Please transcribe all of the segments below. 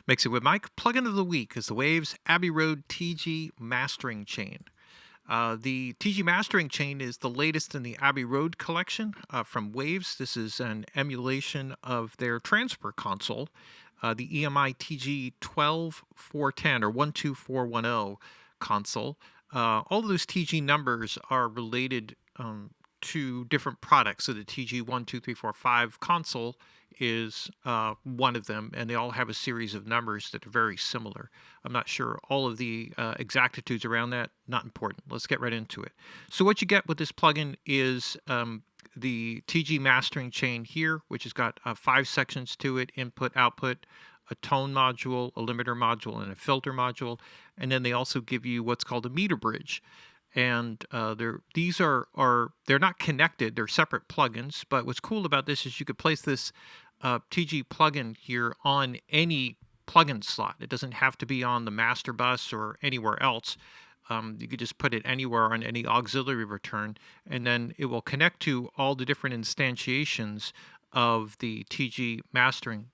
Makes it with Mike. Plugin of the week is the Waves Abbey Road TG Mastering Chain. The TG Mastering Chain is the latest in the Abbey Road collection from Waves. This is an emulation of their transfer console, the EMI TG 12410 or 12410 console. All of those TG numbers are related to different products. So the TG 12345 console is one of them, and they all have a series of numbers that are very similar. I'm not sure all of the exactitudes around that, not important. Let's get right into it. So what you get with this plugin is the TG mastering chain here, which has got 5 sections to it: input, output, a tone module, a limiter module, and a filter module. And then they also give you what's called a meter bridge. And these are they're not connected; they're separate plugins. But what's cool about this is you could place this TG plugin here on any plugin slot. It doesn't have to be on the master bus or anywhere else. You could just put it anywhere on any auxiliary return, and then it will connect to all the different instantiations of the TG mastering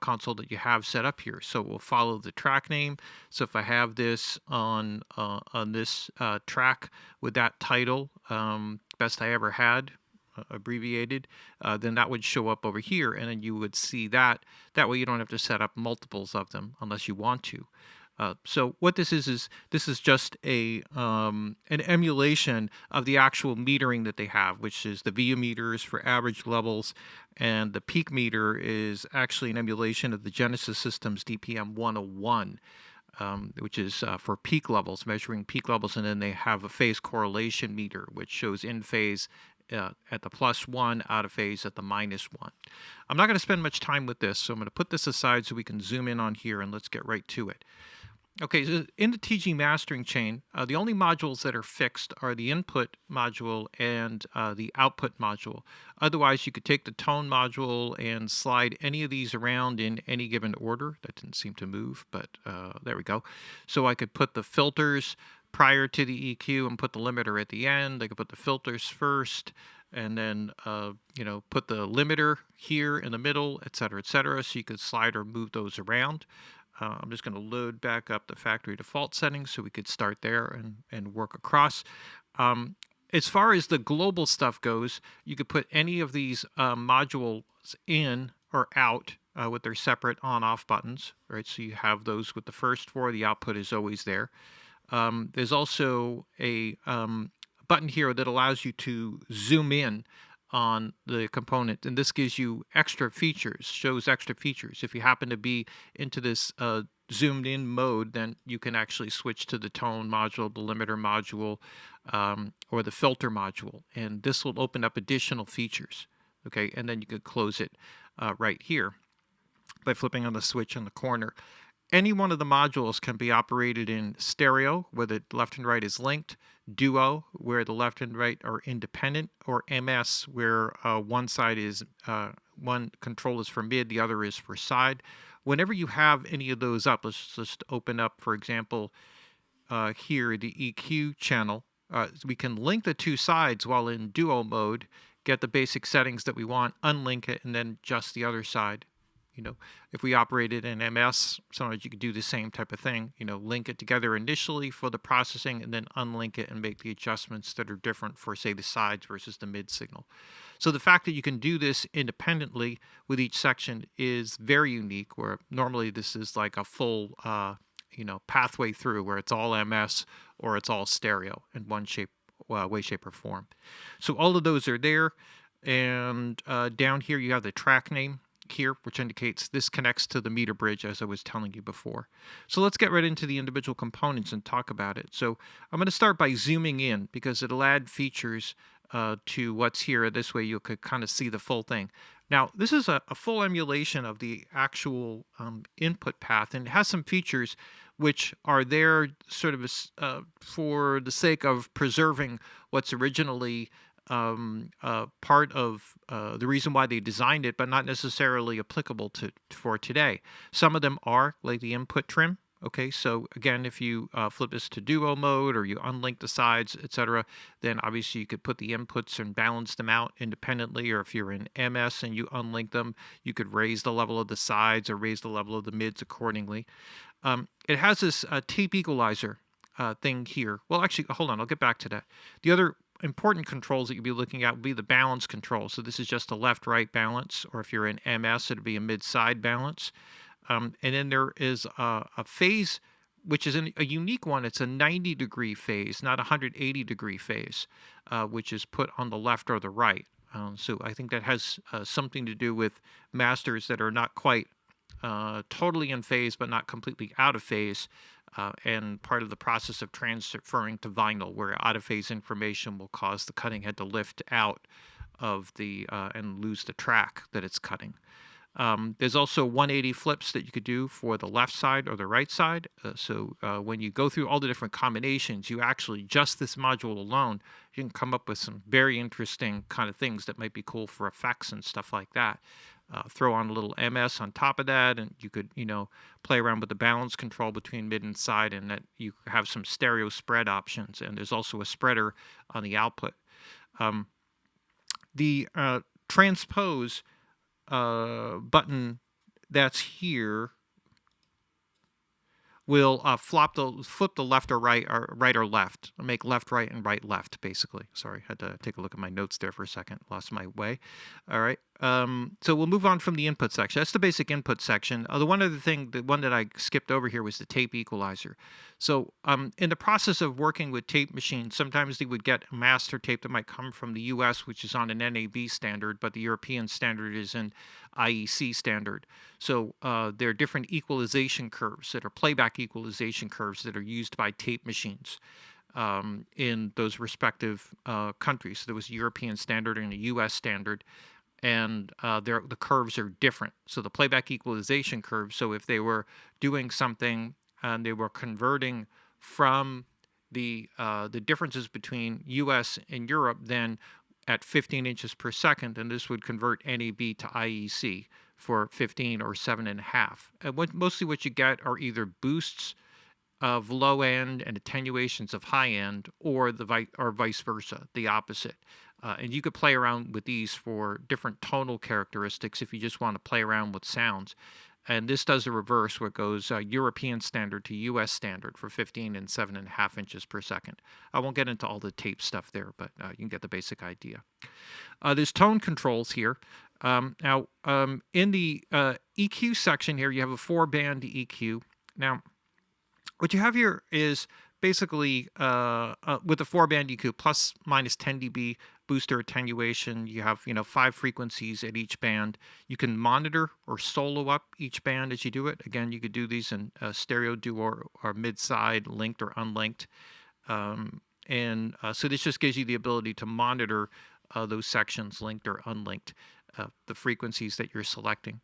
console that you have set up here. So we'll follow the track name. So if I have this on this track with that title, best I ever had, abbreviated, then that would show up over here, and then you would see that. That way you don't have to set up multiples of them unless you want to. So what this is this is just an emulation of the actual metering that they have, which is the VU meters for average levels, and the peak meter is actually an emulation of the Genesis Systems DPM 101. Which is for peak levels, measuring peak levels, and then they have a phase correlation meter, which shows in phase at the +1, out of phase at the -1. I'm not going to spend much time with this, so I'm going to put this aside so we can zoom in on here, and let's get right to it. Okay, so in the TG mastering chain, the only modules that are fixed are the input module and the output module. Otherwise, you could take the tone module and slide any of these around in any given order. That didn't seem to move, but there we go. So I could put the filters prior to the EQ and put the limiter at the end. I could put the filters first, and then put the limiter here in the middle, etc., etc. So you could slide or move those around. I'm just going to load back up the factory default settings so we could start there and work across. As far as the global stuff goes, you could put any of these modules in or out with their separate on-off buttons, right? So you have those with the first 4. The output is always there. There's also a button here that allows you to zoom in on the component, and this gives you extra features, shows extra features. If you happen to be into this zoomed in mode, then you can actually switch to the tone module, the limiter module, or the filter module, and this will open up additional features. Okay, and then you could close it right here by flipping on the switch in the corner. Any one of the modules can be operated in stereo, where the left and right is linked, duo, where the left and right are independent, or MS, where one side is one control is for mid, the other is for side. Whenever you have any of those up, let's just open up, for example, here the EQ channel. We can link the two sides while in duo mode, get the basic settings that we want, unlink it, and then adjust the other side. If we operated in MS, sometimes you could do the same type of thing, link it together initially for the processing and then unlink it and make the adjustments that are different for, say, the sides versus the mid signal. So the fact that you can do this independently with each section is very unique, where normally this is like a full, pathway through where it's all MS or it's all stereo in one way, shape, or form. So all of those are there. And down here you have the track name here, which indicates this connects to the meter bridge, as I was telling you before. So let's get right into the individual components and talk about it. So I'm going to start by zooming in because it'll add features to what's here. This way you could kind of see the full thing. Now, this is a full emulation of the actual input path, and it has some features which are there sort of for the sake of preserving what's originally part of the reason why they designed it, but not necessarily applicable for today. Some of them are, like the input trim, Okay, so again, if you flip this to duo mode or you unlink the sides, etc., then obviously you could put the inputs and balance them out independently. Or if you're in MS and you unlink them, you could raise the level of the sides or raise the level of the mids accordingly. It has this tape equalizer thing here. Well, actually, hold on, I'll get back to that. The other important controls that you'll be looking at will be the balance control. So this is just a left-right balance, or if you're in MS, it'll be a mid-side balance. And then there is a phase, which is a unique one. It's a 90-degree phase, not a 180-degree phase, which is put on the left or the right. So I think that has something to do with masters that are not quite totally in phase, but not completely out of phase. And part of the process of transferring to vinyl, where out of phase information will cause the cutting head to lift out of the and lose the track that it's cutting. There's also 180 flips that you could do for the left side or the right side. So when you go through all the different combinations, you actually, just this module alone, you can come up with some very interesting kind of things that might be cool for effects and stuff like that. Throw on a little MS on top of that, and you could, play around with the balance control between mid and side, and that you have some stereo spread options. And there's also a spreader on the output. The transpose button that's here will flip the left or right or left, make left right and right left, basically. Sorry, had to take a look at my notes there for a second, lost my way. All right, so we'll move on from the input section. That's the basic input section. The one other thing, the one that I skipped over here, was the tape equalizer. So in the process of working with tape machines, sometimes they would get a master tape that might come from the US, which is on an NAB standard, but the European standard is an IEC standard. So there are different equalization curves that are playback equalization curves that are used by tape machines in those respective countries. So there was a European standard and a US standard, and the curves are different. So the playback equalization curve, so if they were doing something and they were converting from the differences between US and Europe, then at 15 inches per second, and this would convert NAB to IEC for 15 or 7.5. And mostly what you get are either boosts of low end and attenuations of high end, or vice versa, the opposite. And you could play around with these for different tonal characteristics if you just want to play around with sounds. And this does the reverse, where it goes European standard to US standard for 15 and 7.5 inches per second. I won't get into all the tape stuff there, but you can get the basic idea. There's tone controls here. Now, in the EQ section here, you have a 4-band EQ. Now, what you have here is basically with the 4-band EQ, plus minus 10 dB booster attenuation. You have 5 frequencies at each band. You can monitor or solo up each band as you do it. Again, you could do these in stereo, duo, or mid-side, linked or unlinked. So this just gives you the ability to monitor those sections, linked or unlinked, the frequencies that you're selecting.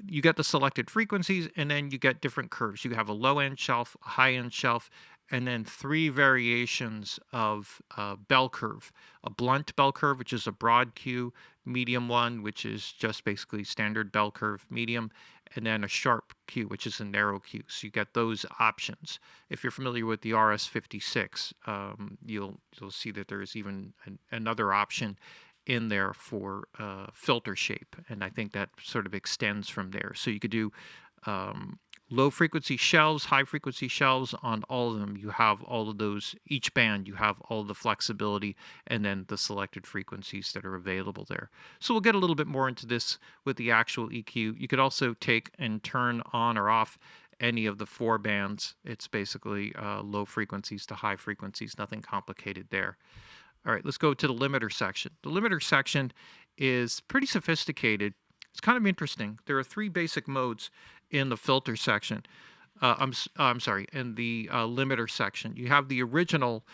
You get the selected frequencies, and then you get different curves. You have a low-end shelf, a high-end shelf, and then 3 variations of bell curve. A blunt bell curve, which is a broad Q, medium one, which is just basically standard bell curve, medium, and then a sharp Q, which is a narrow Q. So you get those options. If you're familiar with the RS-56, you'll see that there's even another option in there for filter shape, and I think that sort of extends from there. So you could do low frequency shelves, high frequency shelves on all of them. You have all of those, each band, you have all the flexibility, and then the selected frequencies that are available there. So we'll get a little bit more into this with the actual EQ. You could also take and turn on or off any of the 4 bands. It's basically low frequencies to high frequencies, nothing complicated there. All right, let's go to the limiter section. The limiter section is pretty sophisticated. It's kind of interesting. There are 3 basic modes in the filter section. I'm sorry, in the limiter section. You have the original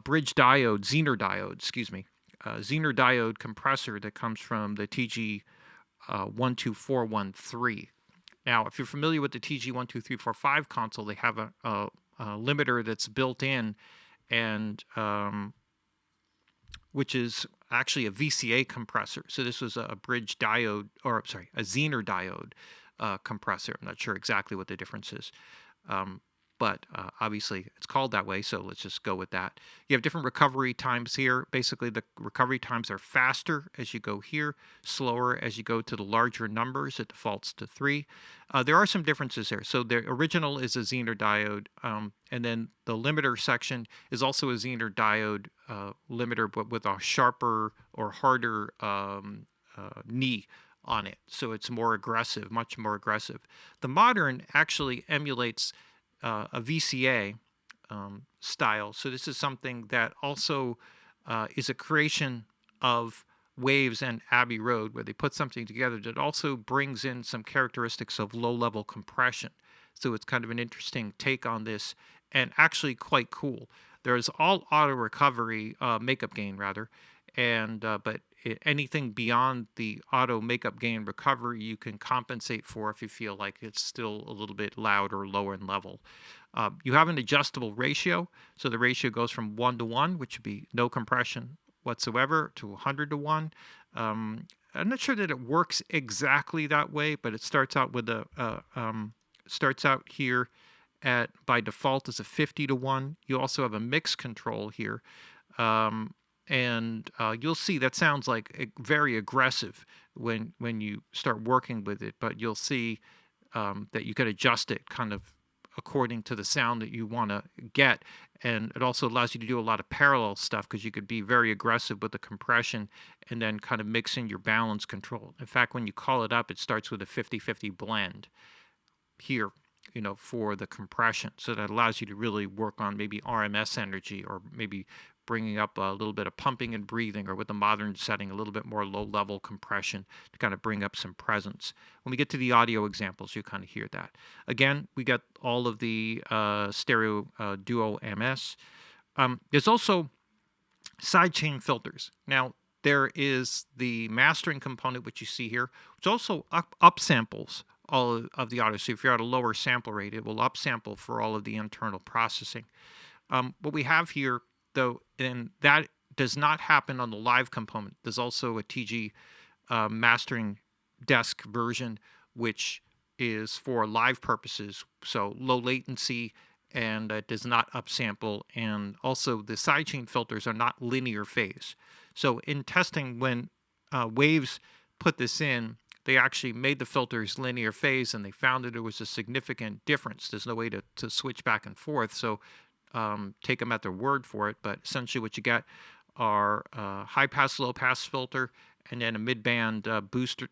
bridge diode, Zener diode, Zener diode compressor that comes from the TG 12413. Now, if you're familiar with the TG 12345 console, they have a limiter that's built in, and which is actually a VCA compressor. So this was a bridge diode, or sorry, a Zener diode, compressor. I'm not sure exactly what the difference is. Um, but obviously it's called that way, so let's just go with that. You have different recovery times here. Basically, the recovery times are faster as you go here, slower as you go to the larger numbers. It defaults to 3. There are some differences here. So the original is a Zener diode, and then the limiter section is also a Zener diode limiter, but with a sharper or harder knee on it. So it's more aggressive, much more aggressive. The modern actually emulates a VCA style. So this is something that also is a creation of Waves and Abbey Road, where they put something together that also brings in some characteristics of low-level compression. So it's kind of an interesting take on this, and actually quite cool. There's all auto recovery, makeup gain rather, and but anything beyond the auto makeup gain recovery you can compensate for if you feel like it's still a little bit loud or lower in level. You have an adjustable ratio, so the ratio goes from 1 to 1, which would be no compression whatsoever, to 100 to 1. I'm not sure that it works exactly that way, but it starts out with starts out here at, by default, as a 50 to 1. You also have a mix control here. And you'll see that sounds like very aggressive when you start working with it, but you'll see that you can adjust it kind of according to the sound that you want to get. And it also allows you to do a lot of parallel stuff, because you could be very aggressive with the compression and then kind of mix in your balance control. In fact, when you call it up, it starts with a 50-50 blend here, for the compression. So that allows you to really work on maybe RMS energy, or maybe bringing up a little bit of pumping and breathing, or with the modern setting, a little bit more low-level compression to kind of bring up some presence. When we get to the audio examples, you kind of hear that. Again, we got all of the stereo duo MS. There's also sidechain filters. Now, there is the mastering component, which you see here, which also upsamples all of the audio. So if you're at a lower sample rate, it will upsample for all of the internal processing. What we have here, though, and that does not happen on the live component. There's also a TG mastering desk version, which is for live purposes, so low latency, and does not upsample. And also the sidechain filters are not linear phase. So in testing, when Waves put this in, they actually made the filters linear phase, and they found that there was a significant difference. There's no way to switch back and forth, so take them at their word for it. But essentially what you get are high pass, low pass filter, and then a mid-band boost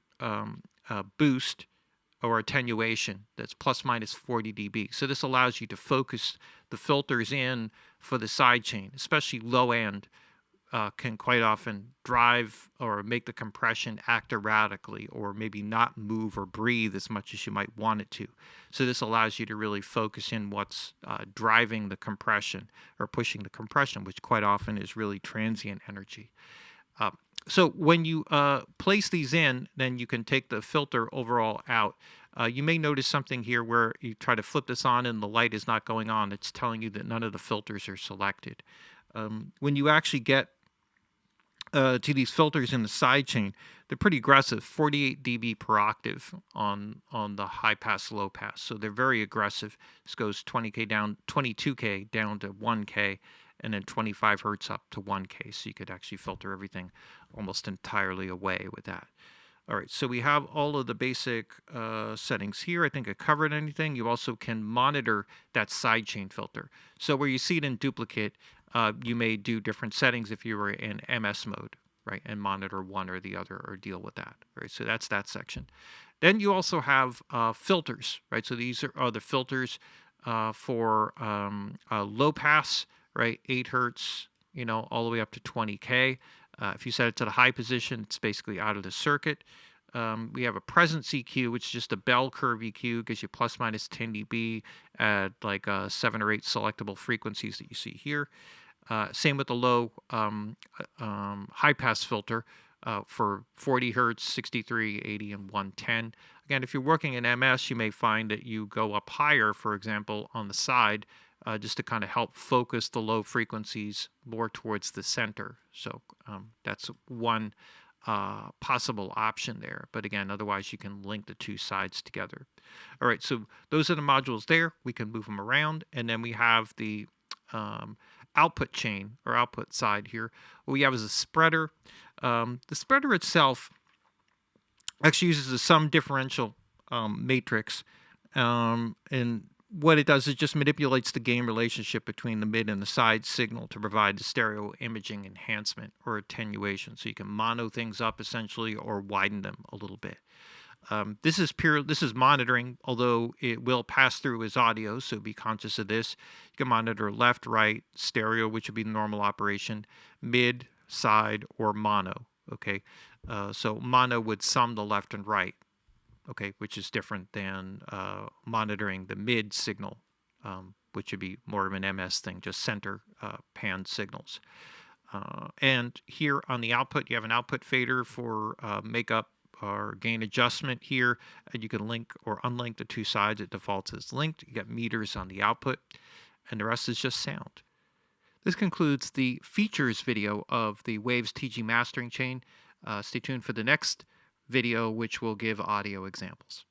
or attenuation that's plus minus 40 dB. So this allows you to focus the filters in for the sidechain, especially low end. Can quite often drive or make the compression act erratically, or maybe not move or breathe as much as you might want it to. So this allows you to really focus in what's driving the compression or pushing the compression, which quite often is really transient energy. So when you place these in, then you can take the filter overall out. You may notice something here where you try to flip this on and the light is not going on. It's telling you that none of the filters are selected. When you actually get to these filters in the sidechain, they're pretty aggressive, 48 dB per octave on the high pass, low pass. So they're very aggressive. This goes 20K down, 22K down to 1K, and then 25 hertz up to 1K. So you could actually filter everything almost entirely away with that. All right, so we have all of the basic settings here. I think I covered anything. You also can monitor that sidechain filter. So where you see it in duplicate, you may do different settings if you were in MS mode, right, and monitor one or the other or deal with that, right? So that's that section. Then you also have filters, right? So these are the filters for low pass, right, 8 hertz, all the way up to 20K. If you set it to the high position, it's basically out of the circuit. We have a presence EQ, which is just a bell curve EQ, gives you plus minus 10 dB at like 7 or 8 selectable frequencies that you see here. Same with the low high pass filter for 40 hertz, 63, 80, and 110. Again, if you're working in MS, you may find that you go up higher, for example, on the side, just to kind of help focus the low frequencies more towards the center. So that's one possible option there. But again, otherwise you can link the two sides together. All right, so those are the modules there. We can move them around, and then we have the um, output chain or output side here. What we have is a spreader. The spreader itself actually uses a sum differential matrix, and what it does is just manipulates the gain relationship between the mid and the side signal to provide the stereo imaging enhancement or attenuation. So you can mono things up essentially or widen them a little bit. This is monitoring, although it will pass through as audio, so be conscious of this. You can monitor left, right, stereo, which would be the normal operation, mid, side, or mono. Okay, so mono would sum the left and right. Okay, which is different than monitoring the mid signal, which would be more of an MS thing, just center pan signals. And here on the output, you have an output fader for makeup or gain adjustment here, and you can link or unlink the two sides. It defaults as linked. You got meters on the output, and the rest is just sound. This concludes the features video of the Waves TG mastering chain. Stay tuned for the next video, which will give audio examples.